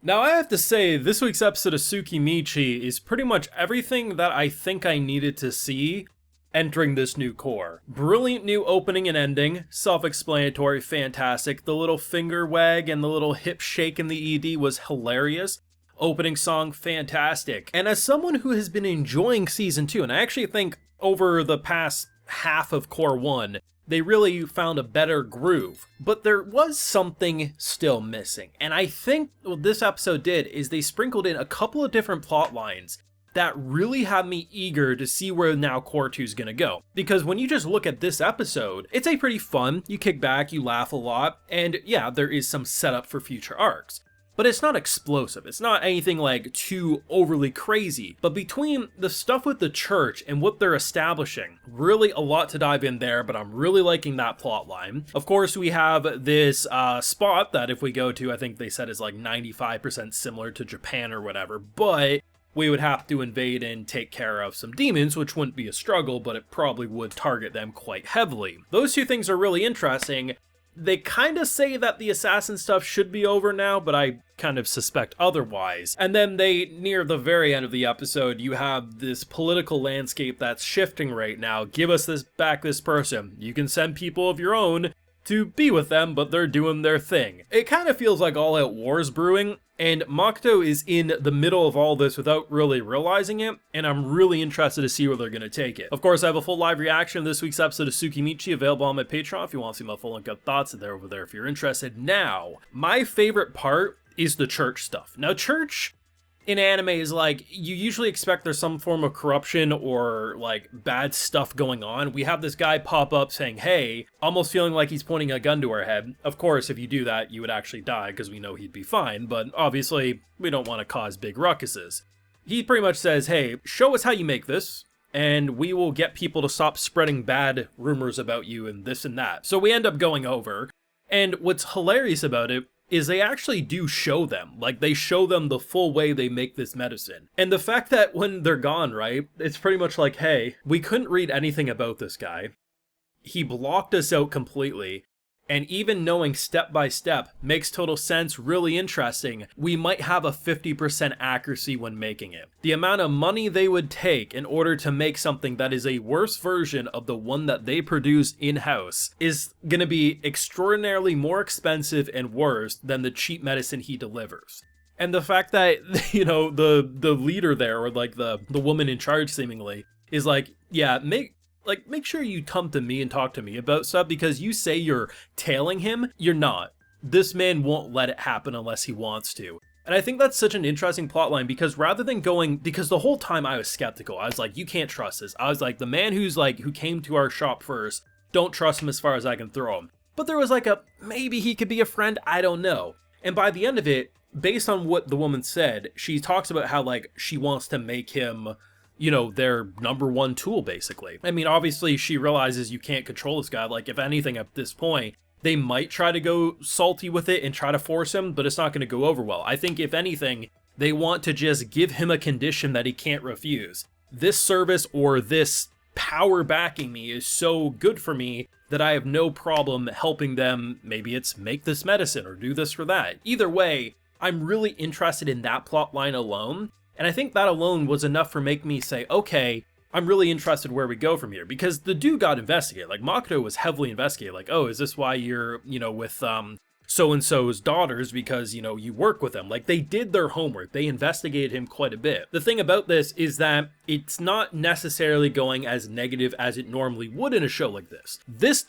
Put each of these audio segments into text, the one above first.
Now I have to say, this week's episode of Tsukimichi is pretty much everything that I think I needed to see entering this new core. Brilliant new opening and ending, self-explanatory, fantastic. The little finger wag and the little hip shake in the ED was hilarious. Opening song, fantastic. And as someone who has been enjoying Season 2, and I actually think over the past half of Core 1, they really found a better groove. But there was something still missing. And I think what this episode did is they sprinkled in a couple of different plot lines that really had me eager to see where now Core 2 is going to go. Because when you just look at this episode, it's a pretty fun, you kick back, you laugh a lot, and yeah, there is some setup for future arcs. But it's not explosive, it's not anything like too overly crazy. But between the stuff with the church and what they're establishing, really a lot to dive in there, but I'm really liking that plot line. Of course, we have this spot that if we go to, I think they said is like 95% similar to Japan or whatever, but we would have to invade and take care of some demons, which wouldn't be a struggle, but it probably would target them quite heavily. Those two things are really interesting. They kind of say that the assassin stuff should be over now, but I kind of suspect otherwise. And then near the very end of the episode, you have this political landscape that's shifting right now. Give us this person. You can send people of your own to be with them, but they're doing their thing. It kind of feels like all out war's brewing, and Makoto is in the middle of all this without really realizing it, and I'm really interested to see where they're going to take it. Of course, I have a full live reaction of this week's episode of Tsukimichi available on my Patreon if you want to see my full link up thoughts. They're over there if you're interested. Now, my favorite part is the church stuff. Now, church in anime is like, you usually expect there's some form of corruption or like bad stuff going on. We have this guy pop up saying, hey, almost feeling like he's pointing a gun to our head. Of course, if you do that, you would actually die because we know he'd be fine, but obviously we don't want to cause big ruckuses. He pretty much says, hey, show us how you make this, and we will get people to stop spreading bad rumors about you and this and that. So we end up going over, and what's hilarious about it is they actually do show them. Like, they show them the full way they make this medicine. And the fact that when they're gone, right, it's pretty much like, hey, we couldn't read anything about this guy. He blocked us out completely. And even knowing step by step makes total sense, really interesting. We might have a 50% accuracy when making it. The amount of money they would take in order to make something that is a worse version of the one that they produce in-house is going to be extraordinarily more expensive and worse than the cheap medicine he delivers. And the fact that, you know, the leader there, or like the woman in charge seemingly, is like, yeah, make sure you come to me and talk to me about stuff, because you say you're tailing him, you're not. This man won't let it happen unless he wants to. And I think that's such an interesting plotline, because rather than because the whole time I was skeptical, I was like, you can't trust this. I was like, the man who came to our shop first, don't trust him as far as I can throw him. But there was like maybe he could be a friend, I don't know. And by the end of it, based on what the woman said, she talks about how like she wants to make him, you know, their number one tool, basically. I mean, obviously, she realizes you can't control this guy. Like, if anything, at this point, they might try to go salty with it and try to force him, but it's not going to go over well. I think, if anything, they want to just give him a condition that he can't refuse. This service or this power backing me is so good for me that I have no problem helping them. Maybe it's make this medicine or do this or that. Either way, I'm really interested in that plot line alone. And I think that alone was enough for make me say, okay, I'm really interested where we go from here. Because the dude got investigated. Like, Makoto was heavily investigated. Like, oh, is this why you're, you know, with so-and-so's daughters? Because, you know, you work with them. Like, they did their homework. They investigated him quite a bit. The thing about this is that it's not necessarily going as negative as it normally would in a show like this. This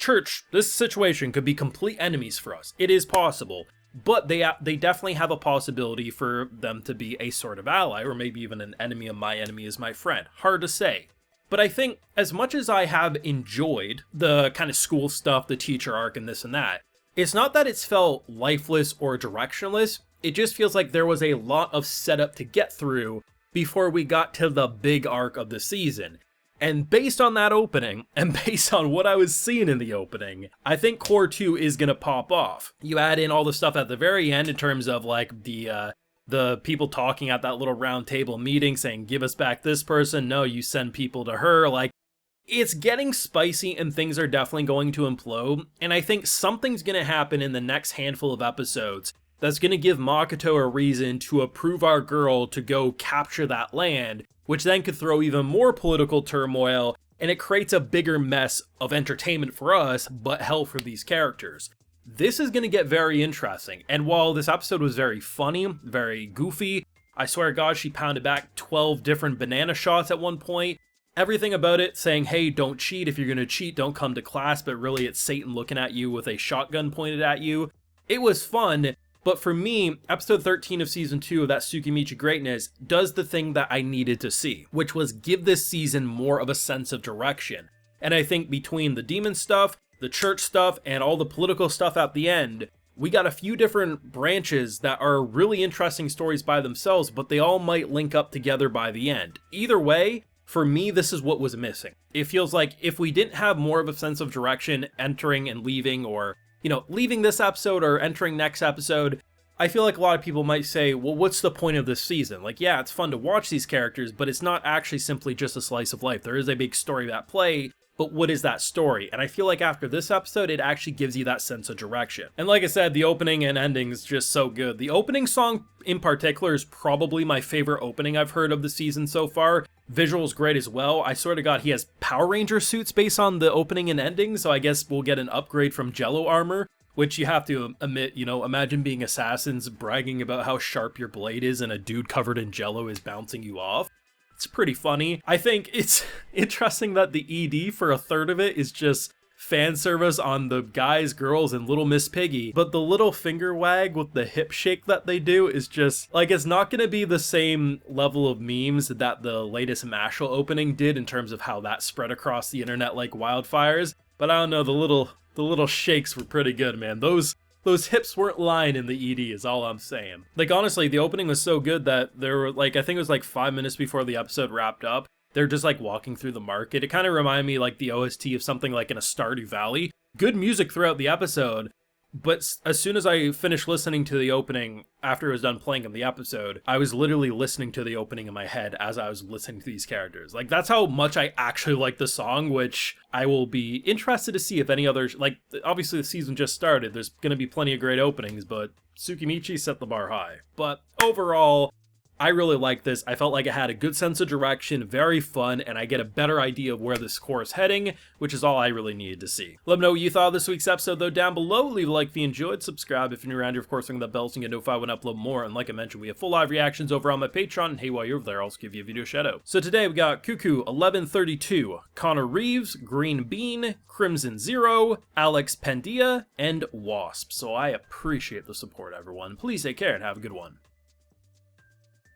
situation could be complete enemies for us. It is possible. But they definitely have a possibility for them to be a sort of ally, or maybe even an enemy of my enemy is my friend. Hard to say. But I think as much as I have enjoyed the kind of school stuff, the teacher arc and this and that, it's not that it's felt lifeless or directionless. It just feels like there was a lot of setup to get through before we got to the big arc of the season. And based on that opening, and based on what I was seeing in the opening, I think Core 2 is going to pop off. You add in all the stuff at the very end in terms of like the people talking at that little round table meeting saying, give us back this person. No, you send people to her. Like, it's getting spicy and things are definitely going to implode. And I think something's going to happen in the next handful of episodes that's going to give Makoto a reason to approve our girl to go capture that land, which then could throw even more political turmoil, and it creates a bigger mess of entertainment for us, but hell for these characters. This is going to get very interesting, and while this episode was very funny, very goofy, I swear to God, she pounded back 12 different banana shots at one point. Everything about it saying, hey, don't cheat. If you're going to cheat, don't come to class, but really it's Satan looking at you with a shotgun pointed at you. It was fun, but for me, episode 13 of season 2 of that Tsukimichi greatness does the thing that I needed to see, which was give this season more of a sense of direction. And I think between the demon stuff, the church stuff, and all the political stuff at the end, we got a few different branches that are really interesting stories by themselves, but they all might link up together by the end. Either way, for me, this is what was missing. It feels like if we didn't have more of a sense of direction entering and leaving, or, leaving this episode or entering next episode, I feel like a lot of people might say, well, what's the point of this season? Like, yeah, it's fun to watch these characters, but it's not actually simply just a slice of life. There is a big story at play, but what is that story? And I feel like after this episode, it actually gives you that sense of direction. And like I said, the opening and ending is just so good. The opening song in particular is probably my favorite opening I've heard of the season so far. Visual's great as well. I swear to God, he has Power Ranger suits based on the opening and ending, so I guess we'll get an upgrade from Jello armor, which you have to admit, imagine being assassins bragging about how sharp your blade is and a dude covered in Jello is bouncing you off. It's pretty funny. I think it's interesting that the ED for a third of it is just fan service on the guys, girls, and Little Miss Piggy, but the little finger wag with the hip shake that they do is just, like, it's not gonna be the same level of memes that the latest Mashal opening did in terms of how that spread across the internet like wildfires, but I don't know, the little shakes were pretty good, man. Those hips weren't lying in the ED is all I'm saying. Like, honestly, the opening was so good that there were, like, I think it was like 5 minutes before the episode wrapped up, they're just like walking through the market. It kind of reminded me like the OST of something like in a Stardew Valley. Good music throughout the episode, but as soon as I finished listening to the opening, after it was done playing in the episode, I was literally listening to the opening in my head as I was listening to these characters. Like, that's how much I actually like the song, which I will be interested to see if any others, like, obviously the season just started, there's gonna be plenty of great openings, but Tsukimichi set the bar high. But overall, I really like this. I felt like it had a good sense of direction, very fun, and I get a better idea of where this core is heading, which is all I really needed to see. Let me know what you thought of this week's episode, though, down below. Leave a like if you enjoyed, subscribe if you're new around here, of course, ring that bell so you get notified when I upload more, and like I mentioned, we have full live reactions over on my Patreon, and hey, while you're over there, I'll also give you a video shout out. So today we got Cuckoo 1132, Connor Reeves, Green Bean, Crimson Zero, Alex Pendia, and Wasp. So I appreciate the support, everyone. Please take care and have a good one.